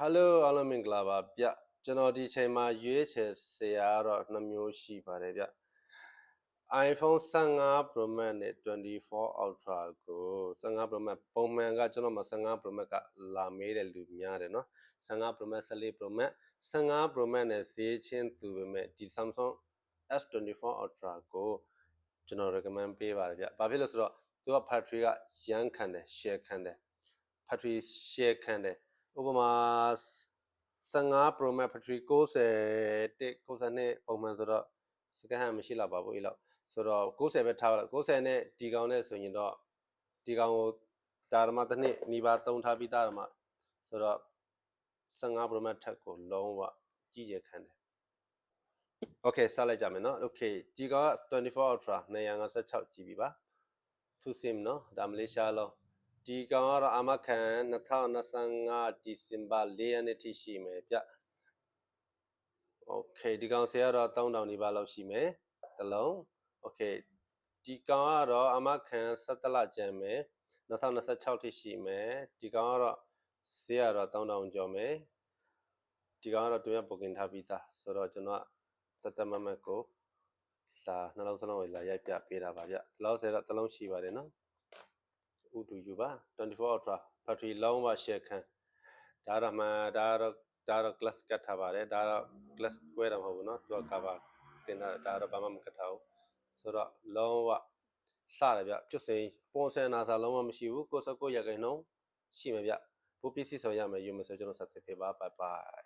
Hello အားလုံးမင်္ဂလာပါဗျကျွန်တော်ဒီချိန်မှာရွေးချယ်စရာတော့2မျိုးရှိပါတယ်ဗျ iPhone 15 Pro Max နဲ့24 Ultra ကို15 Pro Max ပုံမှန်ကကျွန်တော်မှာ15 Pro Max ကလာမေးတဲ့လူများတယ်နော်15 Pro Max 14 Pro Max 15 Pro Max နဲ့ဈေးချင်းတူပေမဲ့ဒီ Samsung S24 Ultra ကိုကျွန်တော် recommend ပေးပါတယ်ဗျဘာဖြစ်လို့ဆိုတော့သူက battery ကရမ်းခံတယ် share ခံတယ် battery share ခံတယ်ဥပမာ15 Pro Max battery 90 92ပုံမှန်ဆိုတော့ second hand မရှိတော့ပါဘူးအဲ့လောက်ဆိုတော့90ပဲထားပါ90နဲ့ဒီကောင်နဲ့ဆိုရင်တော့ဒီကောင်ကိုဒါမှတစ်နှစ်နီးပါးသုံးထားပြီးသားမှဆိုတော့15 Pro Max ထက်ကိုလုံးဝကြီးကျယ်ခံတယ် Okay စလိုက်ကြမယ်နော် Okay ဒီကောင်က24 Ultra 256 GB ပါ 2 SIM နော်ဒါမလေးရှားလုံးဒီကောင်ကတော့အမခံ2025ဒီဇင်ဘာ4ရက်နေ့ထိရှိမယ်ဗျ Okay ဒီကောင်ဆရာတော့3000နီးပါးလောက်ရှိမယ်တစ်လုံး Okay ဒီကောင်ကတော့အမခံ17လကျန်မယ်2026ထိရှိမယ်ဒီကောင်ကတော့ဆရာတော့3000ကျော်မယ်ဒီကောင်ကတော့တွင်ရ booking ထားပြီးသားဆိုတော့ကျွန်တော်ကစက်တမမတ်ကိုဒါနှလုံးစလုံးကိုလာရိုက်ပြပေးတာပါဗျလောက်ဆရာတော့တစ်လုံးရှိပါတယ်နော်ဥတူယူပါ24 Ultra battery လုံးဝ share ခံဒါတော့မှဒါတော့ glass ကတ်ထားပါတယ်ဒါတော့ glass ကွဲတာမဟုတ်ဘူးเนาะသူက cover တင်တာဒါတော့ဘာမှမကတ်ထားဘူးဆိုတော့လုံးဝလှတယ်ဗျကျွတ်စိန်ပုံစံနာစာလုံးဝမရှိဘူး69%ရှိမယ်ဗျဘိုးပစ္စည်းဆောင်ရမယ်ယူမယ်ဆိုကျွန်တော်ဆက်သွယ်ပေးပါ bye bye